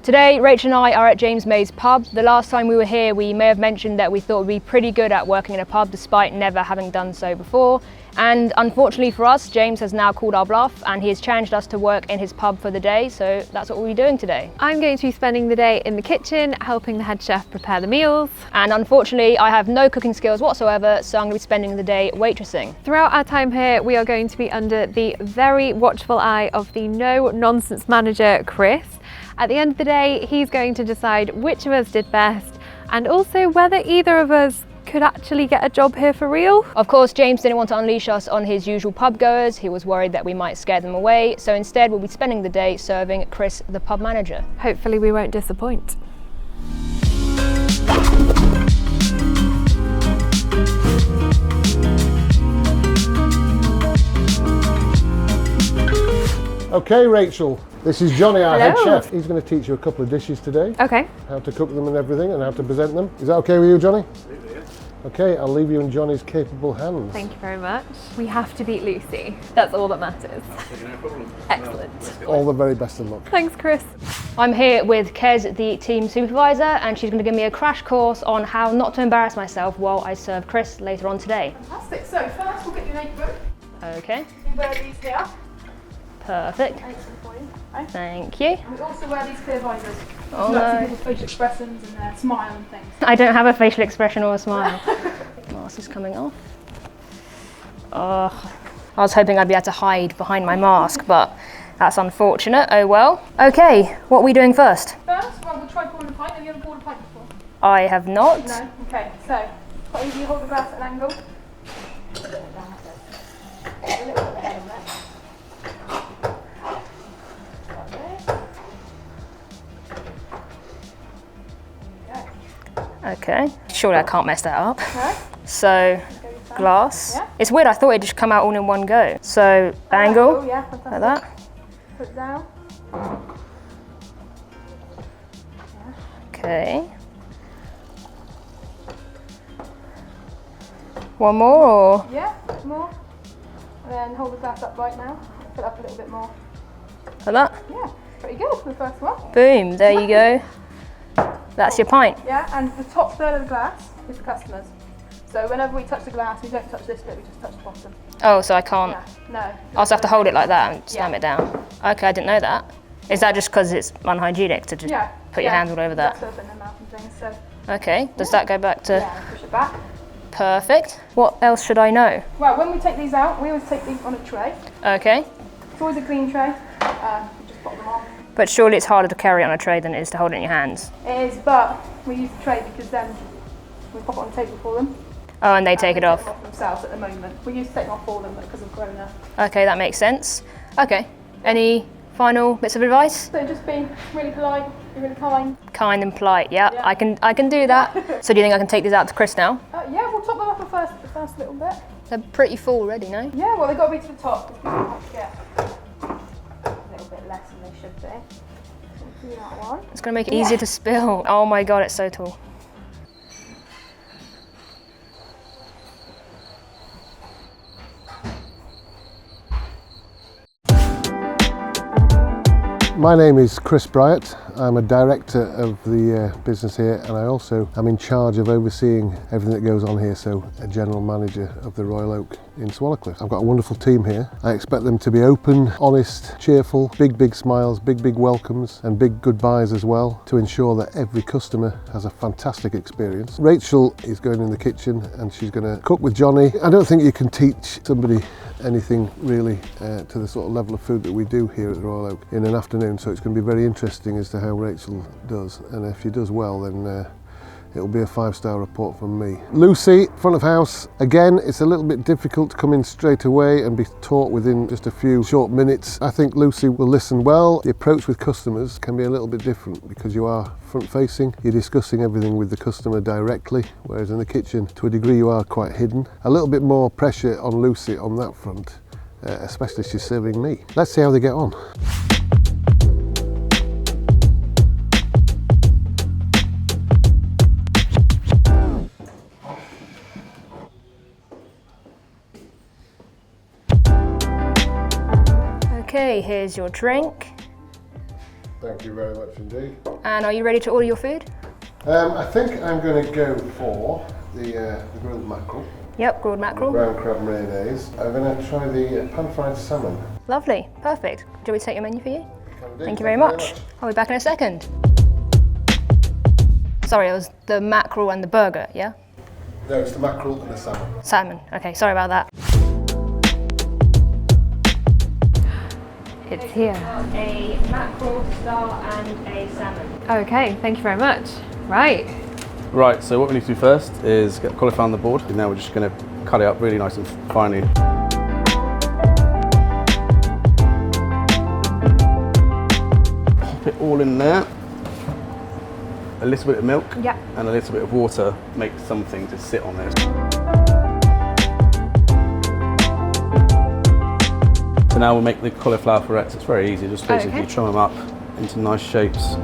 Today, Rachel and I are at James May's pub. The last time we were here, we may have mentioned that we thought we'd be pretty good at working in a pub despite never having done so before. And unfortunately for us, James has now called our bluff and he has challenged us to work in his pub for the day, so that's what we'll be doing today. I'm going to be spending the day in the kitchen, helping the head chef prepare the meals. And unfortunately, I have no cooking skills whatsoever, so I'm going to be spending the day waitressing. Throughout our time here, we are going to be under the very watchful eye of the no-nonsense manager, Chris. At the end of the day, he's going to decide which of us did best and also whether either of us could actually get a job here for real. Of course, James didn't want to unleash us on his usual pub goers. He was worried that we might scare them away. So instead, we'll be spending the day serving Chris, the pub manager. Hopefully we won't disappoint. Okay, Rachel, this is Johnny, our head Hello. chef. He's going to teach you a couple of dishes today, Okay. how to cook them and everything, and how to present them. Is that okay with you, Johnny? Okay, I'll leave you in Johnny's capable hands. Thank you very much. We have to beat Lucy. That's all that matters. No problem. Excellent. All the very best of luck. Thanks, Chris. I'm here with Kez, the team supervisor, and she's going to give me a crash course on how not to embarrass myself while I serve Chris later on today. Fantastic. So first we'll get your notebook. Okay, You wear these here. perfect. Excellent for you. Okay. Thank you. We also wear these clear visors. Oh, So that's no. people's facial expressions and their smile and things. I don't have a facial expression or a smile. Mask is coming off. Oh, I was hoping I'd be able to hide behind my mask, but that's unfortunate. Oh well. Okay, what are we doing first? First, well, we'll try pouring a pint. Have you ever poured a pint before? I have not. No? Okay, so quite easy, hold the glass at an angle. A little bit ahead on that. Okay, surely I can't mess that up. No? So, glass. Yeah. It's weird, I thought it'd just come out all in one go. So, angle, Oh, yeah, fantastic. like that. Put it down. Okay. One more or? Yeah, more. And then hold the glass up right now. Put it up a little bit more. Like that. Yeah, pretty good for the first one. Boom, there you go. That's your pint. Yeah, and the top third of the glass is the customers. So whenever we touch the glass, we don't touch this bit, we just touch the bottom. Oh, so I can't. Yeah, no. I also have to hold it like that and slam Yeah. it down. Okay, I didn't know that. Is that just because it's unhygienic to just Yeah. put your hands all over that? Stuff in their mouth and things. So Okay, does that go back to yeah, push it back. perfect? What else should I know? Well, when we take these out, we always take these on a tray. Okay, It's always a clean tray. You just pop them on. but surely it's harder to carry it on a tray than it is to hold it in your hands. It is, but we use the tray because then we pop it on the table for them. Oh, and they take it off. Themselves at the moment. We used to take them off for them, but because of Corona. Okay, that makes sense. Okay, any final bits of advice? So just be really polite, be really kind. Kind and polite, yeah, Yeah. I can do that. So do you think I can take these out to Chris now? Yeah, we'll top them up the first little bit. They're pretty full already, no? Yeah, well, they've got to be to the top because people might get a little bit less than they should be. So we'll do that one. It's gonna make it easier to spill. Oh my god, it's so tall. My name is Chris Bryant. I'm a director of the business here, and I also am in charge of overseeing everything that goes on here, so a general manager of the Royal Oak in Swallowcliffe. I've got a wonderful team here. I expect them to be open, honest, cheerful, big smiles, big welcomes and big goodbyes as well, to ensure that every customer has a fantastic experience. Rachel is going in the kitchen and she's going to cook with Johnny. I don't think you can teach somebody anything really to the sort of level of food that we do here at the Royal Oak in an afternoon, so it's going to be very interesting as to how Rachel does, and if she does well, then it'll be a 5-star report from me. Lucy, front of house. Again, it's a little bit difficult to come in straight away and be taught within just a few short minutes. I think Lucy will listen well. The approach with customers can be a little bit different because you are front facing. You're discussing everything with the customer directly, whereas in the kitchen, to a degree, you are quite hidden. A little bit more pressure on Lucy on that front, especially she's serving me. Let's see how they get on. Okay, here's your drink. Thank you very much indeed. And are you ready to order your food? I think I'm going to go for the grilled mackerel. Yep, grilled mackerel. Brown crab mayonnaise. I'm going to try the pan-fried salmon. Lovely, perfect. Do we take your menu for you? Can do. Thank you very much. I'll be back in a second. Sorry, it was the mackerel and the burger, yeah? No, it's the mackerel and the salmon. Salmon. Okay, sorry about that. It's here. A mackerel star and a salmon. Okay, thank you very much. Right. Right, so what we need to do first is get the cauliflower on the board, and now we're just going to cut it up really nice and finely. Pop it all in there. A little bit of milk Yeah. and a little bit of water, make something to sit on it. So now we'll make the cauliflower florets. It's very easy, just basically trim them up into nice shapes.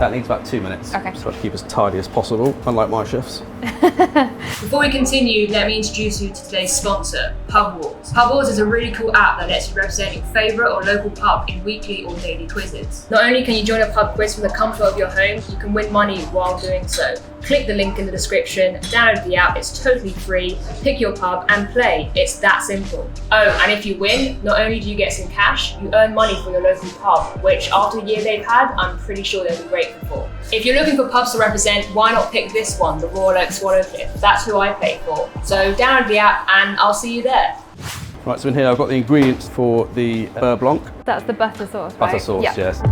That needs about 2 minutes. Okay. So I keep as tidy as possible, unlike my chefs. Before we continue, let me introduce you to today's sponsor, Pub Wars. Pub Wars is a really cool app that lets you represent your favourite or local pub in weekly or daily quizzes. Not only can you join a pub quiz from the comfort of your home, you can win money while doing so. Click the link in the description, download the app, it's totally free, pick your pub and play. It's that simple. Oh, and if you win, not only do you get some cash, you earn money for your local pub, which after the year they've had, I'm pretty sure they'll be grateful for. If you're looking for pubs to represent, why not pick this one, the Royal Oak Swallowcliffe? That's who I play for. So download the app and I'll see you there. Right, so in here I've got the ingredients for the beurre blanc. That's the butter sauce, right? Butter sauce, Yeah. yes.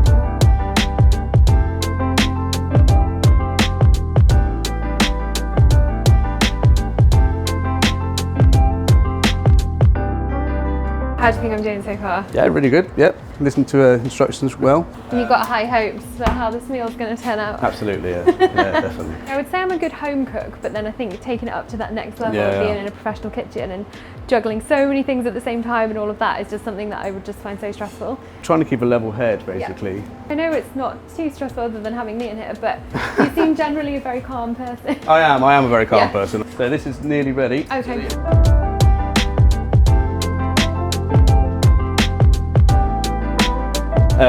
How do you think I'm doing so far? Yeah, really good. Yep. Listen to instructions well. And you've got high hopes for how this meal's going to turn out? Absolutely, yeah. Yeah, definitely. I would say I'm a good home cook, but then I think taking it up to that next level Yeah, of being yeah. in a professional kitchen and juggling so many things at the same time and all of that is just something that I would just find so stressful. Trying to keep a level head, basically. I know it's not too stressful other than having me in here, but you seem generally a very calm person. I am a very calm Yeah. person. So this is nearly ready. Okay.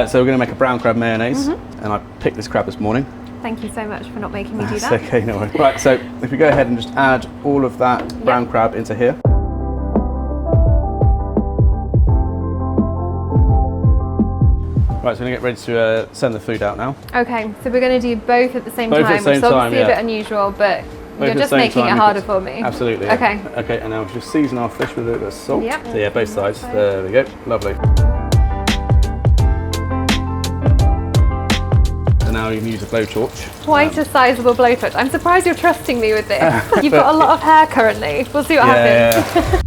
So we're going to make a brown crab mayonnaise, and I picked this crab this morning. Thank you so much for not making me do It's that. okay, no worries. Right, so if we go ahead and just add all of that brown crab into here. Right, so we're going to get ready to send the food out now. Okay, so we're going to do both at the same Both at time, the same which is obviously time, a bit yeah. unusual, but Both you're at the just same making time it harder because- for me. Absolutely. Yeah. Okay. Okay, and now we'll just season our fish with a little bit of salt. Yep. So yeah, both sides. There we go. Lovely. And now you can use a blowtorch. Quite a sizable blowtorch. I'm surprised you're trusting me with this. You've got a lot of hair currently. We'll see what happens. Yeah.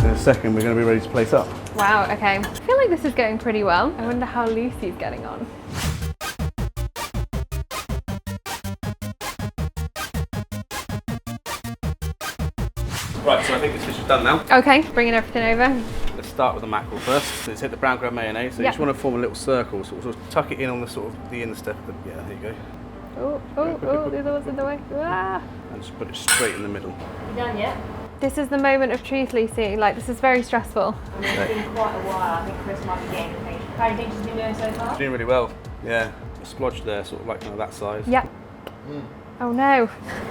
In a second, we're going to be ready to plate up. Wow, okay. I feel like this is going pretty well. I wonder how Lucy's getting on. Right, so I think this fish is done now. Okay, bringing everything over. Let's start with the mackerel first. So let's hit the brown crab mayonnaise. So you Yep. just want to form a little circle, sort of tuck it in on the sort of the inner step of the, yeah, there you go. Oh, the other one's in the way. Ah. And just put it straight in the middle. You done yet? This is the moment of truth, Lucy. Like, this is very stressful. I mean, it's been quite a while. I think Chris might be getting impatient. How do you think she's been doing so far? Doing really well. Yeah, a splodge there, sort of like kind of that size. Yep. Oh no.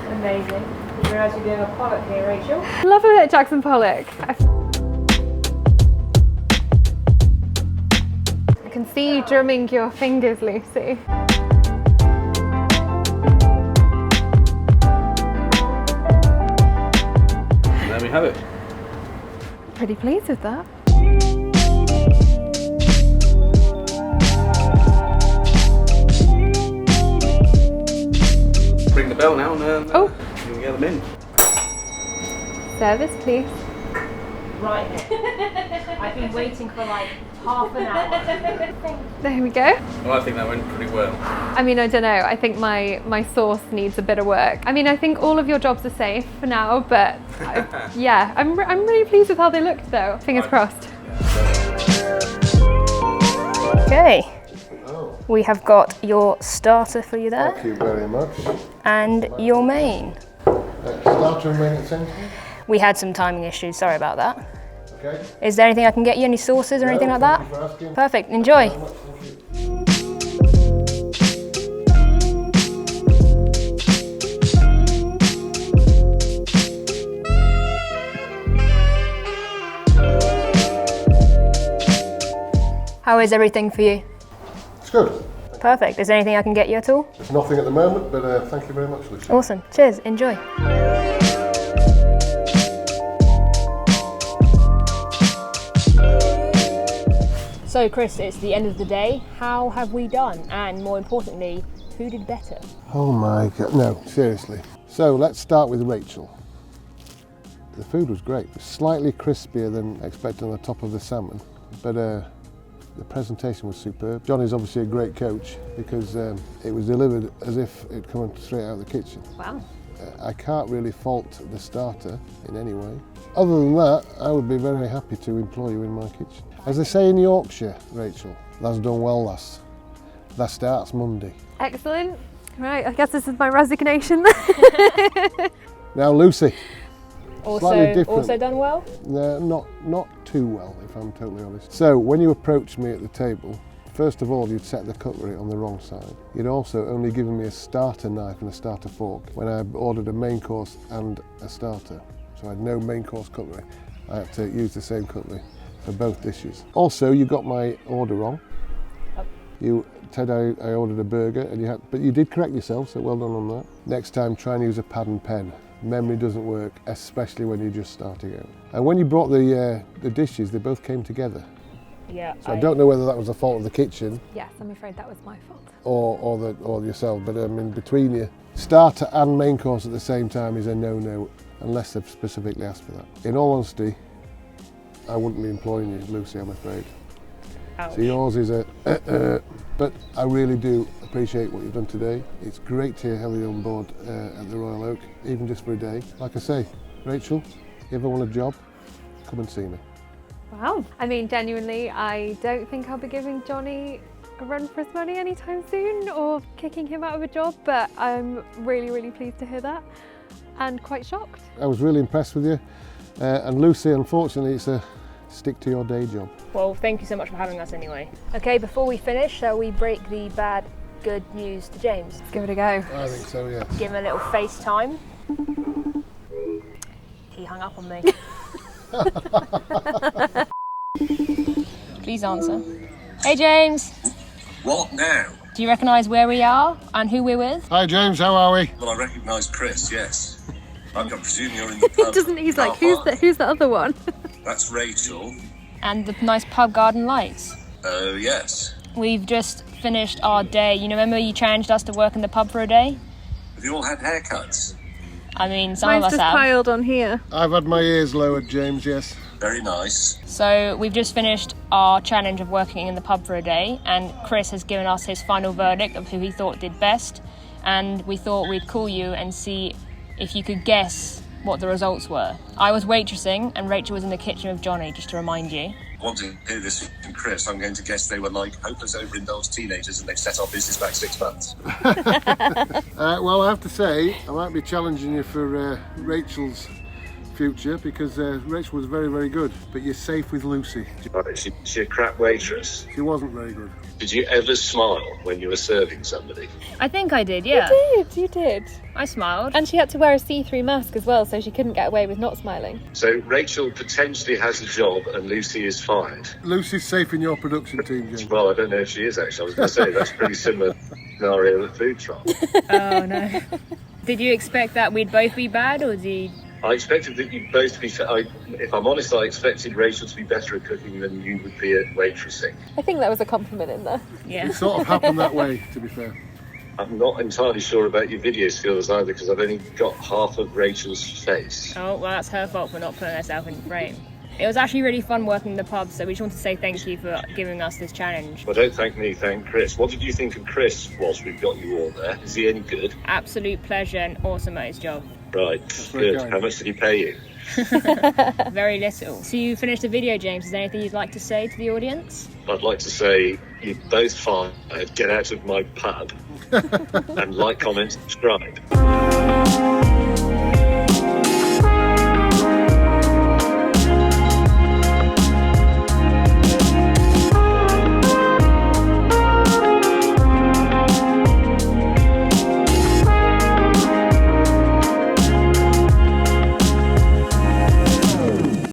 Amazing. You realise you're doing a pollock here, Rachel? Love a bit of Jackson Pollock. I can see you drumming your fingers, Lucy. And there we have it. Pretty pleased with that. Ring the bell now and you can get them in. Service, please. Right. I've been waiting for like half an hour. There we go. Well, I think that went pretty well. I mean, I don't know. I think my sauce needs a bit of work. I mean, I think all of your jobs are safe for now, but yeah, I'm really pleased with how they looked though. Fingers crossed. Okay. Oh, We have got your starter for you there. Thank you very much. And your main. Starter and main at the same time? We had some timing issues, sorry about that. Okay. Is there anything I can get you, any sauces or anything like that? Thank you for asking. Perfect, enjoy. Thank you. How is everything for you? It's good. Perfect. Is there anything I can get you at all? There's nothing at the moment, but thank you very much, Lucy. Awesome. Cheers. Enjoy. So, Chris, it's the end of the day. How have we done? And more importantly, who did better? Oh my God, no, seriously. So let's start with Rachel. The food was great. It was slightly crispier than expected on the top of the salmon, but the presentation was superb. Johnny's obviously a great coach because it was delivered as if it'd come straight out of the kitchen. Wow. I can't really fault the starter in any way. Other than that, I would be very happy to employ you in my kitchen. As they say in Yorkshire, Rachel, that's done well, lass. That starts Monday. Excellent. Right, I guess this is my resignation. Now, Lucy. Slightly different. Also done well? No, not too well, if I'm totally honest. So, when you approached me at the table, first of all, you'd set the cutlery on the wrong side. You'd also only given me a starter knife and a starter fork when I ordered a main course and a starter. So I had no main course cutlery. I had to use the same cutlery for both dishes. Also, you got my order wrong. You said I ordered a burger, and but you did correct yourself, so well done on that. Next time, try and use a pad and pen. Memory doesn't work, especially when you're just starting out. And when you brought the dishes, they both came together. Yeah. So I don't know whether that was the fault of the kitchen Yes, I'm afraid that was my fault. or yourself, but I mean, between you, starter and main course at the same time is a no-no, unless they've specifically asked for that. In all honesty, I wouldn't be employing you, Lucy, I'm afraid. Ouch. So yours is but I really do appreciate what you've done today. It's great to have you on board at the Royal Oak, even just for a day. Like I say, Rachel, if you ever want a job, come and see me. Wow. I mean, genuinely, I don't think I'll be giving Johnny a run for his money anytime soon or kicking him out of a job, but I'm really, really pleased to hear that and quite shocked. I was really impressed with you. And Lucy, unfortunately, it's a stick to your day job. Well, thank you so much for having us anyway. Okay, before we finish, shall we break the bad, good news to James? Let's give it a go. I think so, yeah. Give him a little FaceTime. He hung up on me. Please answer. Hey James, What now? do you recognise where we are and who we're with? Hi James, how are we? Well, I recognise Chris, yes. I presume you're in the pub. Doesn't he's like, car park. who's the other one? That's Rachel. And the nice pub garden lights. Oh, yes. We've just finished our day. You remember you challenged us to work in the pub for a day? Have you all had haircuts? I mean, some Mine's of us just have. piled on here. I've had my ears lowered, James, yes. Very nice. So we've just finished our challenge of working in the pub for a day, and Chris has given us his final verdict of who he thought did best, and we thought we'd call you and see if you could guess what the results were. I was waitressing and Rachel was in the kitchen with Johnny, just to remind you. Wanting to hear this from Chris, I'm going to guess they were like hopeless overindulged teenagers and they've set our business back 6 months. Well, I have to say, I might be challenging you for Rachel's future because Rachel was very, very good, but you're safe with Lucy. Is she a crap waitress? She wasn't very good. Did you ever smile when you were serving somebody? I think I did, yeah. You did. I smiled. And she had to wear a see-through mask as well, so she couldn't get away with not smiling. So Rachel potentially has a job and Lucy is fired. Lucy's safe in your production team, James. Well, I don't know if she is actually. I was going to say that's a pretty similar scenario at FoodTribe. Oh no. Did you expect that we'd both be bad, or did you... I expected that you'd both be. If I'm honest, I expected Rachel to be better at cooking than you would be at waitressing. I think there was a compliment in there. Yeah. It sort of happened that way, to be fair. I'm not entirely sure about your video skills either because I've only got half of Rachel's face. Oh, well, that's her fault for not putting herself in frame. It was actually really fun working in the pub, so we just want to say thank you for giving us this challenge. Well, don't thank me, thank Chris. What did you think of Chris whilst we've got you all there? Is he any good? Absolute pleasure and awesome at his job. Right, very good. kind. How much did he pay you? Very little. So you finished the video, James. Is there anything you'd like to say to the audience? I'd like to say you both fired. Get out of my pub and like, comment, subscribe.